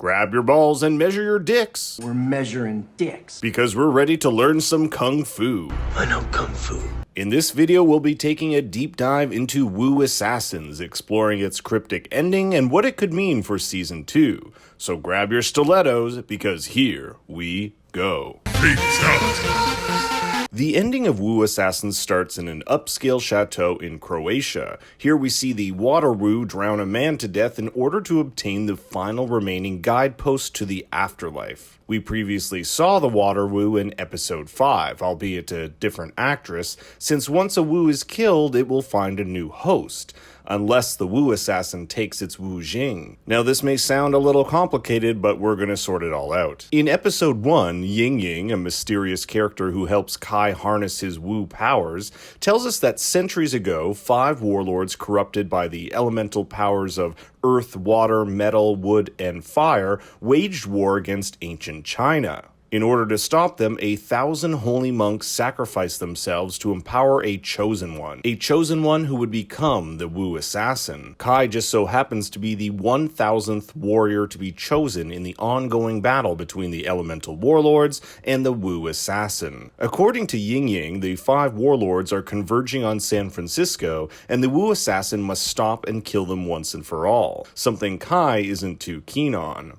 Grab your balls and measure your dicks. We're measuring dicks. Because we're ready to learn some Kung Fu. I know Kung Fu. In this video, we'll be taking a deep dive into Wu Assassins, exploring its cryptic ending and what it could mean for Season 2. So grab your stilettos, because here we go. Fatality. The ending of Wu Assassins starts in an upscale chateau in Croatia. Here we see the Water Wu drown a man to death in order to obtain the final remaining guidepost to the afterlife. We previously saw the Water Wu in episode 5, albeit a different actress, since once a Wu is killed, it will find a new host, unless the Wu assassin takes its Wu Jing. Now this may sound a little complicated, but we're gonna sort it all out. In episode 1, Ying Ying, a mysterious character who helps Kai harness his Wu powers, tells us that centuries ago, 5 warlords corrupted by the elemental powers of earth, water, metal, wood, and fire waged war against ancient China. In order to stop them, 1,000 holy monks sacrificed themselves to empower a chosen one who would become the Wu assassin. Kai just so happens to be the 1,000th warrior to be chosen in the ongoing battle between the elemental warlords and the Wu assassin. According to Ying Ying, the 5 warlords are converging on San Francisco, and the Wu assassin must stop and kill them once and for all, something Kai isn't too keen on.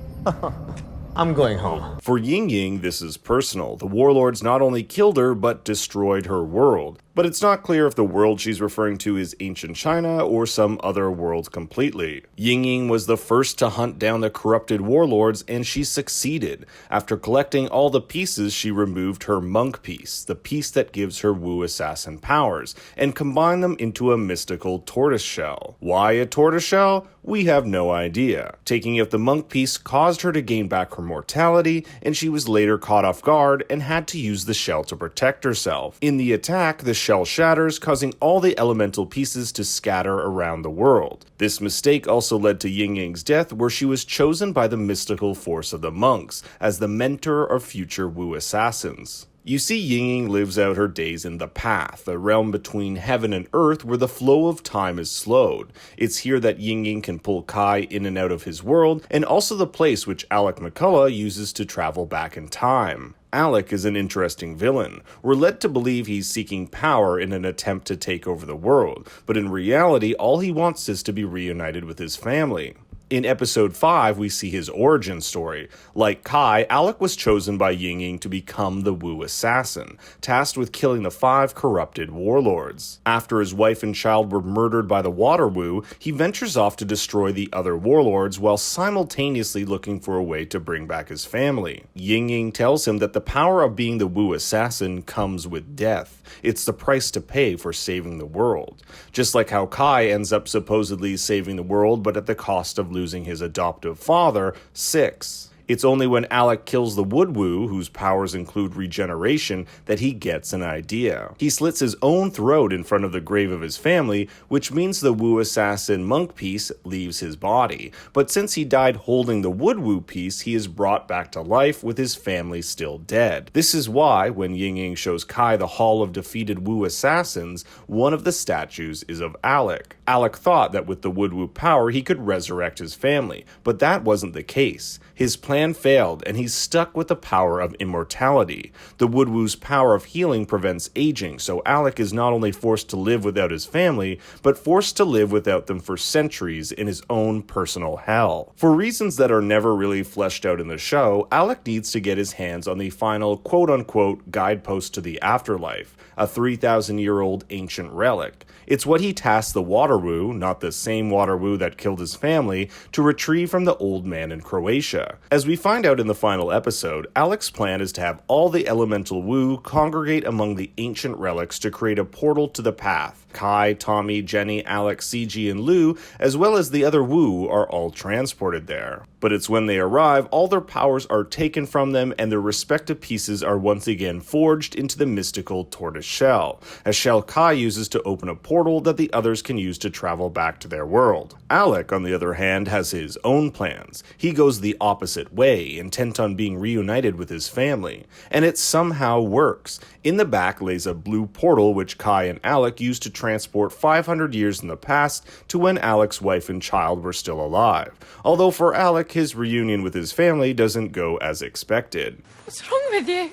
I'm going home. For Ying Ying, this is personal. The warlords not only killed her, but destroyed her world. But it's not clear if the world she's referring to is ancient China or some other world completely. Ying Ying was the first to hunt down the corrupted warlords, and she succeeded. After collecting all the pieces, she removed her monk piece, the piece that gives her Wu assassin powers, and combined them into a mystical tortoise shell. Why a tortoise shell? We have no idea. Taking out the monk piece caused her to gain back her mortality, and she was later caught off guard and had to use the shell to protect herself. In the attack, the shell shatters, causing all the elemental pieces to scatter around the world. This mistake also led to Ying Ying's death, where she was chosen by the mystical force of the monks as the mentor of future Wu assassins. You see, Ying Ying lives out her days in the Path, a realm between heaven and earth where the flow of time is slowed. It's here that Ying Ying can pull Kai in and out of his world, and also the place which Alec McCullough uses to travel back in time. Alec is an interesting villain. We're led to believe he's seeking power in an attempt to take over the world, but in reality, all he wants is to be reunited with his family. In episode 5, we see his origin story. Like Kai, Alec was chosen by Ying Ying to become the Wu assassin, tasked with killing the 5 corrupted warlords. After his wife and child were murdered by the Water Wu, he ventures off to destroy the other warlords while simultaneously looking for a way to bring back his family. Ying Ying tells him that the power of being the Wu assassin comes with death. It's the price to pay for saving the world. Just like how Kai ends up supposedly saving the world, but at the cost of losing his adoptive father, Six. It's only when Alec kills the Wood Wu, whose powers include regeneration, that he gets an idea. He slits his own throat in front of the grave of his family, which means the Wu assassin monk piece leaves his body. But since he died holding the Wood Wu piece, he is brought back to life with his family still dead. This is why, when Ying Ying shows Kai the Hall of Defeated Wu Assassins, one of the statues is of Alec. Alec thought that with the Wood Wu power he could resurrect his family, but that wasn't the case. His plan failed, and he's stuck with the power of immortality. The Wood Wu's power of healing prevents aging, so Alec is not only forced to live without his family, but forced to live without them for centuries in his own personal hell. For reasons that are never really fleshed out in the show, Alec needs to get his hands on the final quote-unquote guidepost to the afterlife, a 3,000-year-old ancient relic. It's what he tasked the Water Wu, not the same Water Wu that killed his family, to retrieve from the old man in Croatia. As we find out in the final episode, Alec's plan is to have all the elemental Wu congregate among the ancient relics to create a portal to the Path. Kai, Tommy, Jenny, Alec, CG, and Lou, as well as the other Wu, are all transported there. But it's when they arrive, all their powers are taken from them and their respective pieces are once again forged into the mystical tortoise shell, a shell Kai uses to open a portal that the others can use to travel back to their world. Alec, on the other hand, has his own plans. He goes the opposite way, intent on being reunited with his family, and it somehow works. In the back lays a blue portal which Kai and Alec used to transport 500 years in the past to when Alec's wife and child were still alive. Although for Alec, his reunion with his family doesn't go as expected. What's wrong with you?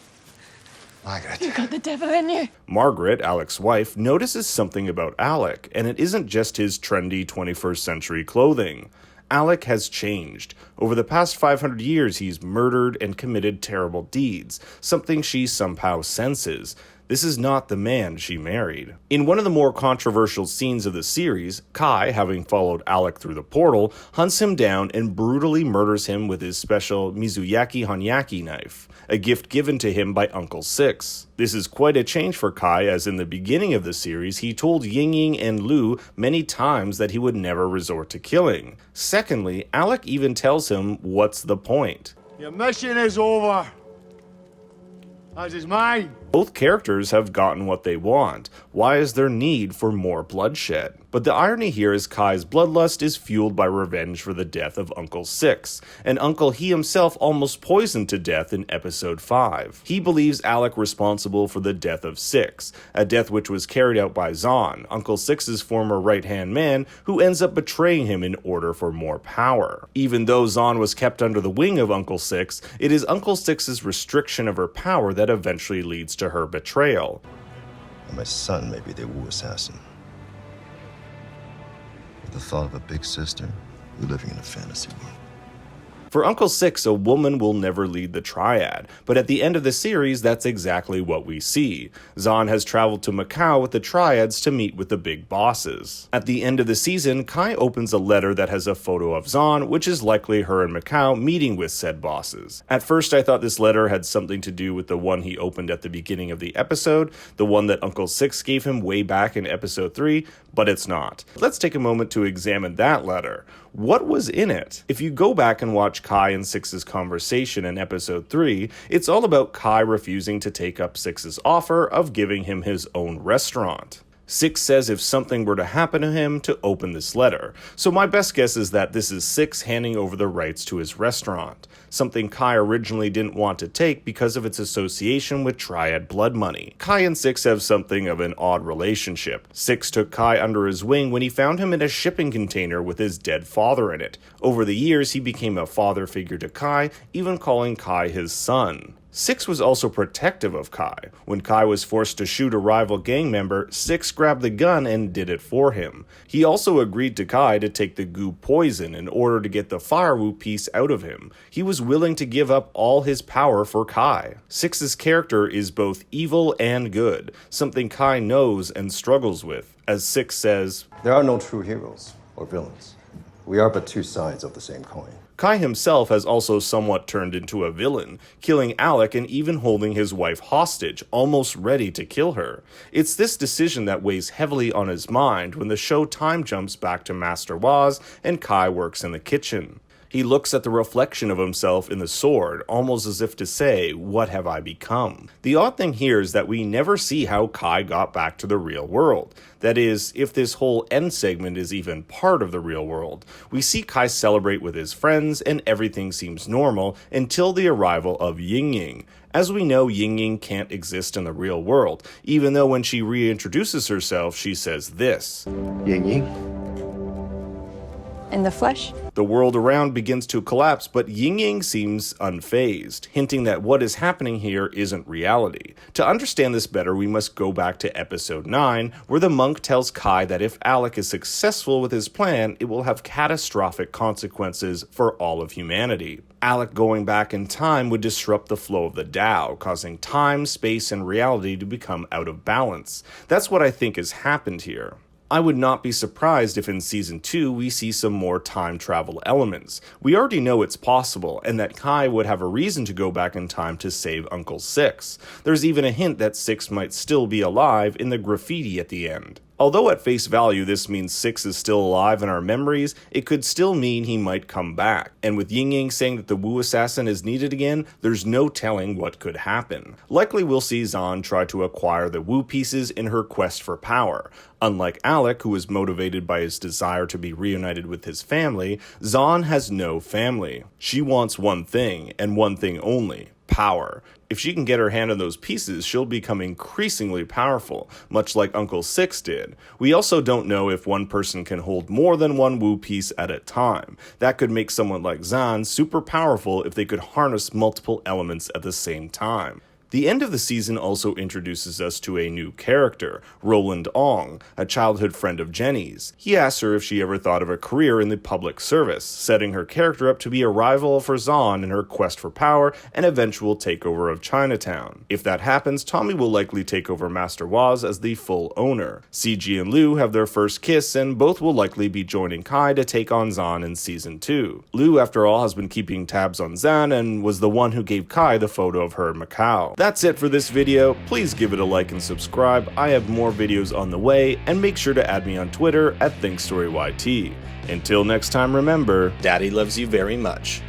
Margaret. You got the devil in you. Margaret, Alec's wife, notices something about Alec, and it isn't just his trendy 21st century clothing. Alec has changed. Over the past 500 years, he's murdered and committed terrible deeds, something she somehow senses. This is not the man she married. In one of the more controversial scenes of the series, Kai, having followed Alec through the portal, hunts him down and brutally murders him with his special Mizuyaki Honyaki knife, a gift given to him by Uncle Six. This is quite a change for Kai, as in the beginning of the series, he told Ying-Ying and Lu many times that he would never resort to killing. Secondly, Alec even tells him what's the point. Your mission is over. As is mine. Both characters have gotten what they want. Why is there need for more bloodshed? But the irony here is Kai's bloodlust is fueled by revenge for the death of Uncle Six, an uncle he himself almost poisoned to death in episode 5. He believes Alec responsible for the death of Six, a death which was carried out by Zahn, Uncle Six's former right-hand man, who ends up betraying him in order for more power. Even though Zahn was kept under the wing of Uncle Six, it is Uncle Six's restriction of her power that eventually leads to her betrayal. My son may be the Wu assassin. With the thought of a big sister, we're living in a fantasy world. For Uncle Six, a woman will never lead the Triad, but at the end of the series, that's exactly what we see. Zahn has traveled to Macau with the Triads to meet with the big bosses. At the end of the season, Kai opens a letter that has a photo of Zahn, which is likely her in Macau meeting with said bosses. At first, I thought this letter had something to do with the one he opened at the beginning of the episode, the one that Uncle Six gave him way back in episode 3, but it's not. Let's take a moment to examine that letter. What was in it? If you go back and watch Kai and Six's conversation in episode 3, it's all about Kai refusing to take up Six's offer of giving him his own restaurant. Six says if something were to happen to him to open this letter, so my best guess is that this is Six handing over the rights to his restaurant, something Kai originally didn't want to take because of its association with Triad blood money. Kai and Six have something of an odd relationship. Six took Kai under his wing when he found him in a shipping container with his dead father in it. Over the years, he became a father figure to Kai, even calling Kai his son. Six was also protective of Kai. When Kai was forced to shoot a rival gang member, Six grabbed the gun and did it for him. He also agreed to Kai to take the goo poison in order to get the Firewu piece out of him. He was willing to give up all his power for Kai. Six's character is both evil and good, something Kai knows and struggles with. As Six says, There are no true heroes or villains. We are but two sides of the same coin. Kai himself has also somewhat turned into a villain, killing Alec and even holding his wife hostage, almost ready to kill her. It's this decision that weighs heavily on his mind when the show time jumps back to Master Waz and Kai works in the kitchen. He looks at the reflection of himself in the sword, almost as if to say, what have I become? The odd thing here is that we never see how Kai got back to the real world. That is, if this whole end segment is even part of the real world. We see Kai celebrate with his friends and everything seems normal until the arrival of Ying-Ying. As we know, Ying-Ying can't exist in the real world, even though when she reintroduces herself, she says this. Ying-Ying? In the flesh? The world around begins to collapse, but Ying-Ying seems unfazed, hinting that what is happening here isn't reality. To understand this better, we must go back to episode 9, where the monk tells Kai that if Alec is successful with his plan, it will have catastrophic consequences for all of humanity. Alec going back in time would disrupt the flow of the Tao, causing time, space, and reality to become out of balance. That's what I think has happened here. I would not be surprised if in Season 2 we see some more time travel elements. We already know it's possible, and that Kai would have a reason to go back in time to save Uncle Six. There's even a hint that Six might still be alive in the graffiti at the end. Although at face value this means Six is still alive in our memories, it could still mean he might come back. And with Ying Ying saying that the Wu assassin is needed again, there's no telling what could happen. Likely we'll see Zhaan try to acquire the Wu pieces in her quest for power. Unlike Alec, who is motivated by his desire to be reunited with his family, Zhaan has no family. She wants one thing, and one thing only: power. If she can get her hand on those pieces, she'll become increasingly powerful, much like Uncle Six did. We also don't know if one person can hold more than one Wu piece at a time. That could make someone like Zhaan super powerful if they could harness multiple elements at the same time. The end of the season also introduces us to a new character, Roland Ong, a childhood friend of Jenny's. He asks her if she ever thought of a career in the public service, setting her character up to be a rival for Zhaan in her quest for power and eventual takeover of Chinatown. If that happens, Tommy will likely take over Master Waz as the full owner. CG and Liu have their first kiss, and both will likely be joining Kai to take on Zhaan in Season 2. Liu, after all, has been keeping tabs on Zhaan and was the one who gave Kai the photo of her in Macau. That's it for this video. Please give it a like and subscribe. I have more videos on the way, and make sure to add me on Twitter at ThinkStoryYT. Until next time, remember, Daddy loves you very much.